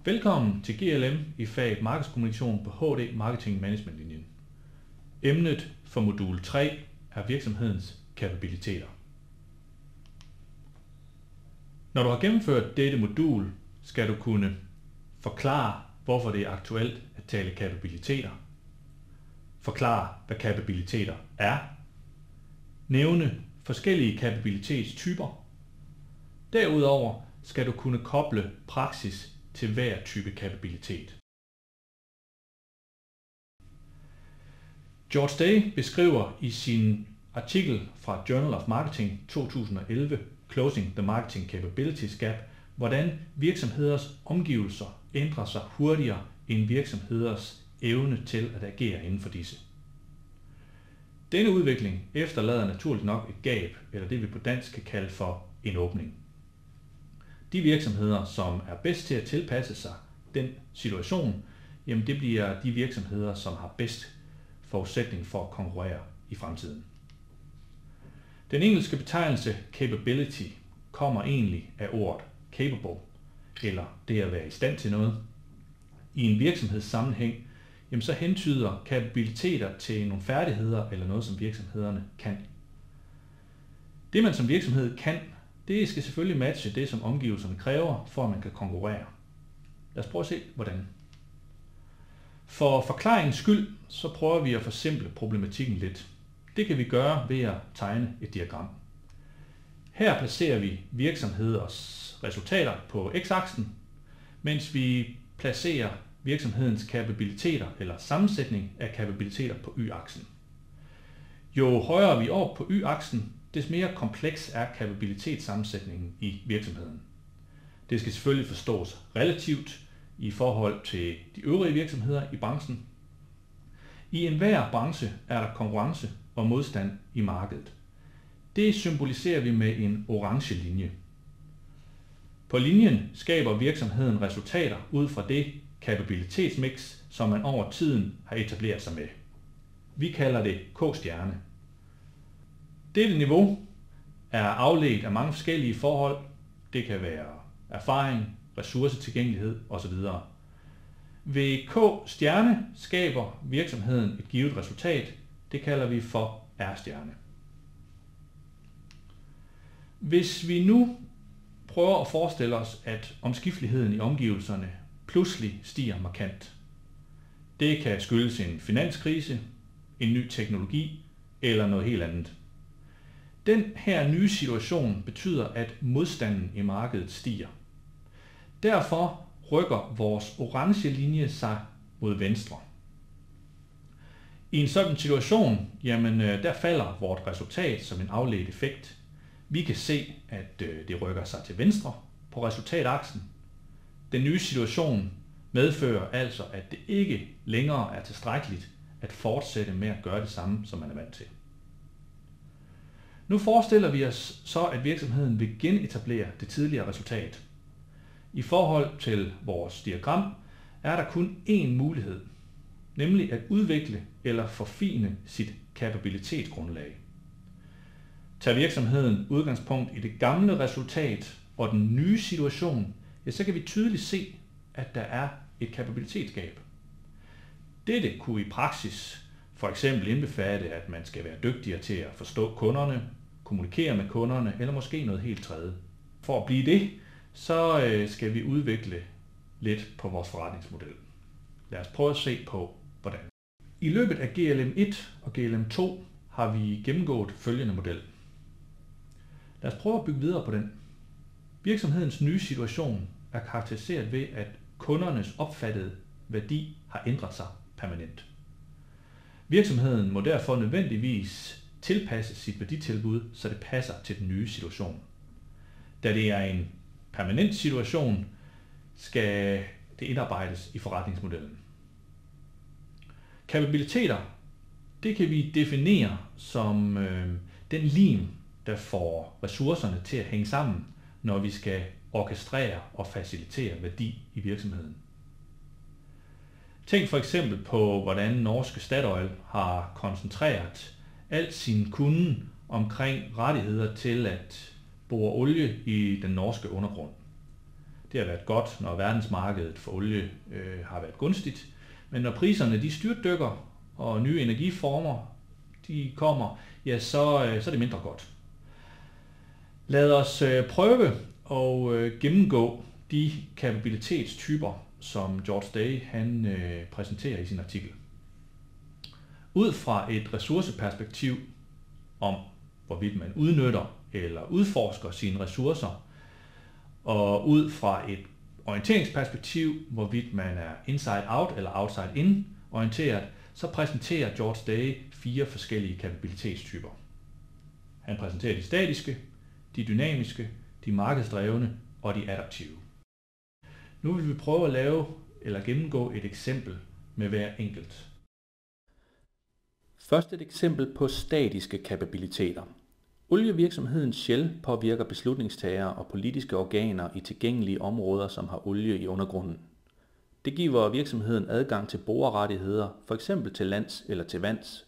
Velkommen til GLM i faget Markedskommunikation på HD Marketing Management linjen. Emnet for modul 3 er virksomhedens kapabiliteter. Når du har gennemført dette modul, skal du kunne forklare, hvorfor det er aktuelt at tale kapabiliteter, forklare, hvad kapabiliteter er, nævne forskellige kapabilitetstyper. Derudover skal du kunne koble praksis til hver type kapabilitet. George Day beskriver i sin artikel fra Journal of Marketing 2011, Closing the Marketing Capabilities Gap, hvordan virksomheders omgivelser ændrer sig hurtigere end virksomheders evne til at agere inden for disse. Denne udvikling efterlader naturligt nok et gab, eller det vi på dansk kan kalde for en åbning. De virksomheder, som er bedst til at tilpasse sig den situation, jamen det bliver de virksomheder, som har bedst forudsætning for at konkurrere i fremtiden. Den engelske betegnelse capability kommer egentlig af ordet capable, eller det at være i stand til noget. I en virksomhedssammenhæng, jamen så hentyder kapabiliteter til nogle færdigheder eller noget, som virksomhederne kan. Det man som virksomhed kan, det skal selvfølgelig matche det, som omgivelserne kræver, for at man kan konkurrere. Lad os prøve at se, hvordan. For forklaringens skyld, så prøver vi at forsimple problematikken lidt. Det kan vi gøre ved at tegne et diagram. Her placerer vi virksomheders resultater på x-aksen, mens vi placerer virksomhedens kapabiliteter eller sammensætning af kapabiliteter på y-aksen. Jo højere vi er oppe på y-aksen, des mere kompleks er kapabilitetssammensætningen i virksomheden. Det skal selvfølgelig forstås relativt i forhold til de øvrige virksomheder i branchen. I enhver branche er der konkurrence og modstand i markedet. Det symboliserer vi med en orange linje. På linjen skaber virksomheden resultater ud fra det kapabilitetsmix, som man over tiden har etableret sig med. Vi kalder det K-stjerne. Dette niveau er afledt af mange forskellige forhold. Det kan være erfaring, ressourcetilgængelighed osv. Ved K-stjerne skaber virksomheden et givet resultat. Det kalder vi for R-stjerne. Hvis vi nu prøver at forestille os, at omskifteligheden i omgivelserne pludselig stiger markant. Det kan skyldes en finanskrise, en ny teknologi eller noget helt andet. Den her nye situation betyder, at modstanden i markedet stiger. Derfor rykker vores orange linje sig mod venstre. I en sådan situation, jamen der falder vort resultat som en afledt effekt. Vi kan se, at det rykker sig til venstre på resultataksen. Den nye situation medfører altså, at det ikke længere er tilstrækkeligt at fortsætte med at gøre det samme, som man er vant til. Nu forestiller vi os så, at virksomheden vil genetablere det tidligere resultat. I forhold til vores diagram er der kun én mulighed, nemlig at udvikle eller forfine sit kapabilitetsgrundlag. Tager virksomheden udgangspunkt i det gamle resultat og den nye situation, ja, så kan vi tydeligt se, at der er et kapabilitetsgab. Dette kunne i praksis for eksempel indbefatte, at man skal være dygtigere til at forstå kunderne, kommunikere med kunderne eller måske noget helt tredje. For at blive det, så skal vi udvikle lidt på vores forretningsmodel. Lad os prøve at se på, hvordan. I løbet af GLM 1 og GLM 2 har vi gennemgået følgende model. Lad os prøve at bygge videre på den. Virksomhedens nye situation er karakteriseret ved, at kundernes opfattede værdi har ændret sig permanent. Virksomheden må derfor nødvendigvis tilpasse sit værditilbud, så det passer til den nye situation. Da det er en permanent situation, skal det indarbejdes i forretningsmodellen. Kapabiliteter, det kan vi definere som den lim, der får ressourcerne til at hænge sammen, når vi skal orkestrere og facilitere værdi i virksomheden. Tænk for eksempel på, hvordan norske Statoil har koncentreret al sin kunden omkring rettigheder til at bore olie i den norske undergrund. Det har været godt, når verdensmarkedet for olie har været gunstigt, men når priserne de styrtdykker, og nye energiformer de kommer, ja, så er det mindre godt. Lad os prøve at gennemgå de kapabilitetstyper, som George Day han præsenterer i sin artikel. Ud fra et ressourceperspektiv om, hvorvidt man udnytter eller udforsker sine ressourcer, og ud fra et orienteringsperspektiv, hvorvidt man er inside-out eller outside-in orienteret, så præsenterer George Day 4 forskellige kapabilitetstyper. Han præsenterer de statiske, de dynamiske, de markedsdrevne og de adaptive. Nu vil vi prøve at lave eller gennemgå et eksempel med hver enkelt. Først et eksempel på statiske kapabiliteter. Olievirksomheden Shell påvirker beslutningstagere og politiske organer i tilgængelige områder, som har olie i undergrunden. Det giver virksomheden adgang til borerettigheder, f.eks. til lands eller til vands.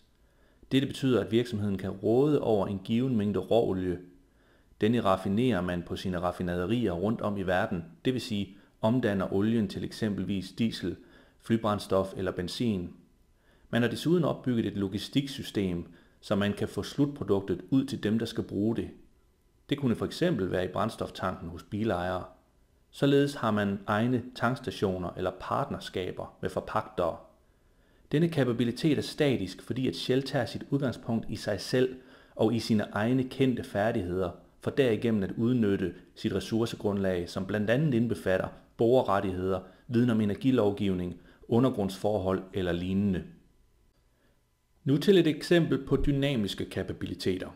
Dette betyder, at virksomheden kan råde over en given mængde råolie. Denne raffinerer man på sine raffinaderier rundt om i verden, det vil sige omdanner olien til eksempelvis diesel, flybrændstof eller benzin. Man har desuden opbygget et logistiksystem, så man kan få slutproduktet ud til dem, der skal bruge det. Det kunne fx være i brændstoftanken hos bilejere. Således har man egne tankstationer eller partnerskaber med forpagtere. Denne kapabilitet er statisk, fordi at Shell tager sit udgangspunkt i sig selv og i sine egne kendte færdigheder, for derigennem at udnytte sit ressourcegrundlag, som blandt andet indbefatter borerettigheder, viden om energilovgivning, undergrundsforhold eller lignende. Nu til et eksempel på dynamiske kapabiliteter.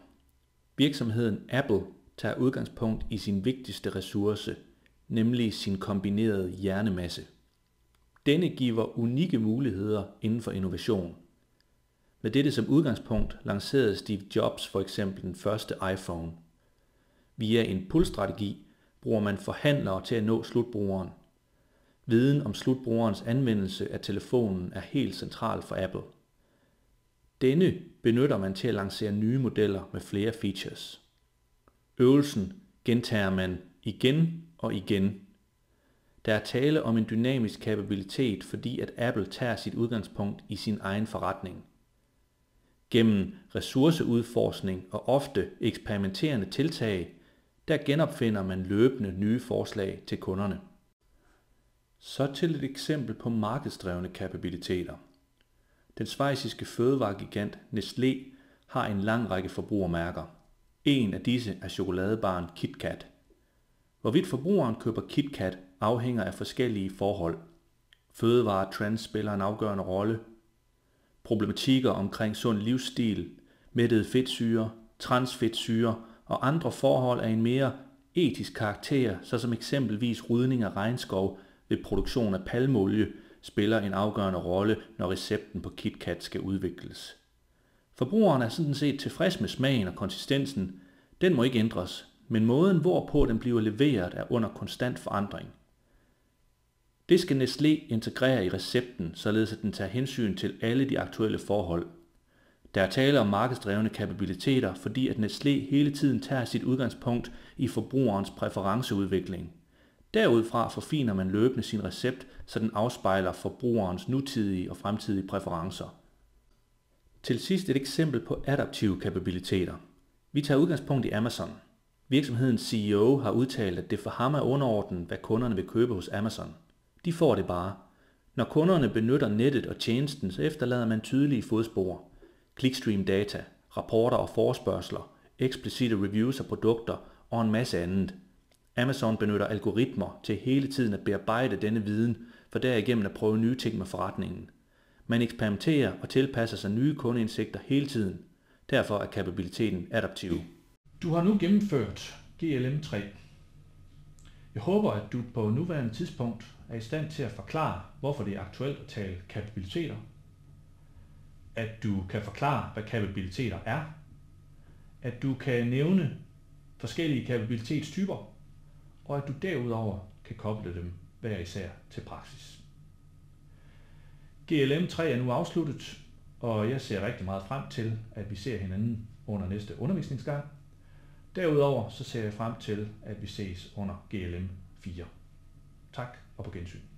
Virksomheden Apple tager udgangspunkt i sin vigtigste ressource, nemlig sin kombinerede hjernemasse. Denne giver unikke muligheder inden for innovation. Med dette som udgangspunkt lancerede Steve Jobs for eksempel den første iPhone. Via en pull-strategi bruger man forhandlere til at nå slutbrugeren. Viden om slutbrugerens anvendelse af telefonen er helt central for Apple. Denne benytter man til at lancere nye modeller med flere features. Øvelsen gentager man igen og igen. Der er tale om en dynamisk kapabilitet, fordi at Apple tager sit udgangspunkt i sin egen forretning. Gennem ressourceudforskning og ofte eksperimenterende tiltag, der genopfinder man løbende nye forslag til kunderne. Så til et eksempel på markedsdrevne kapabiliteter. Den schweiziske fødevaregigant Nestlé har en lang række forbrugermærker. En af disse er chokoladebaren KitKat. Hvorvidt forbrugeren køber KitKat afhænger af forskellige forhold. Fødevaretrends spiller en afgørende rolle. Problematikker omkring sund livsstil, mættede fedtsyrer, transfedtsyrer og andre forhold af en mere etisk karakter, såsom eksempelvis rydning af regnskov ved produktion af palmeolie, spiller en afgørende rolle, når recepten på KitKat skal udvikles. Forbrugeren er sådan set tilfreds med smagen og konsistensen. Den må ikke ændres, men måden hvorpå den bliver leveret er under konstant forandring. Det skal Nestlé integrere i recepten, således at den tager hensyn til alle de aktuelle forhold. Der er tale om markedsdrevne kapabiliteter, fordi at Nestlé hele tiden tager sit udgangspunkt i forbrugerens præferenceudvikling. Derudfra forfiner man løbende sin recept, så den afspejler forbrugerens nutidige og fremtidige præferencer. Til sidst et eksempel på adaptive kapabiliteter. Vi tager udgangspunkt i Amazon. Virksomhedens CEO har udtalt, at det for ham er underordnet, hvad kunderne vil købe hos Amazon. De får det bare. Når kunderne benytter nettet og tjenesten, så efterlader man tydelige fodspor. Clickstream data, rapporter og forespørgsler, eksplicite reviews af produkter og en masse andet. Amazon benytter algoritmer til hele tiden at bearbejde denne viden, for derigennem at prøve nye ting med forretningen. Man eksperimenterer og tilpasser sig nye kundeindsigter hele tiden. Derfor er kapabiliteten adaptiv. Du har nu gennemført GLM3. Jeg håber, at du på nuværende tidspunkt er i stand til at forklare, hvorfor det er aktuelt at tale kapabiliteter. At du kan forklare, hvad kapabiliteter er. At du kan nævne forskellige kapabilitetstyper. Og at du derudover kan koble dem hver især til praksis. GLM3 er nu afsluttet, og jeg ser rigtig meget frem til, at vi ser hinanden under næste undervisningsgang. Derudover så ser jeg frem til, at vi ses under GLM 4. Tak og på gensyn.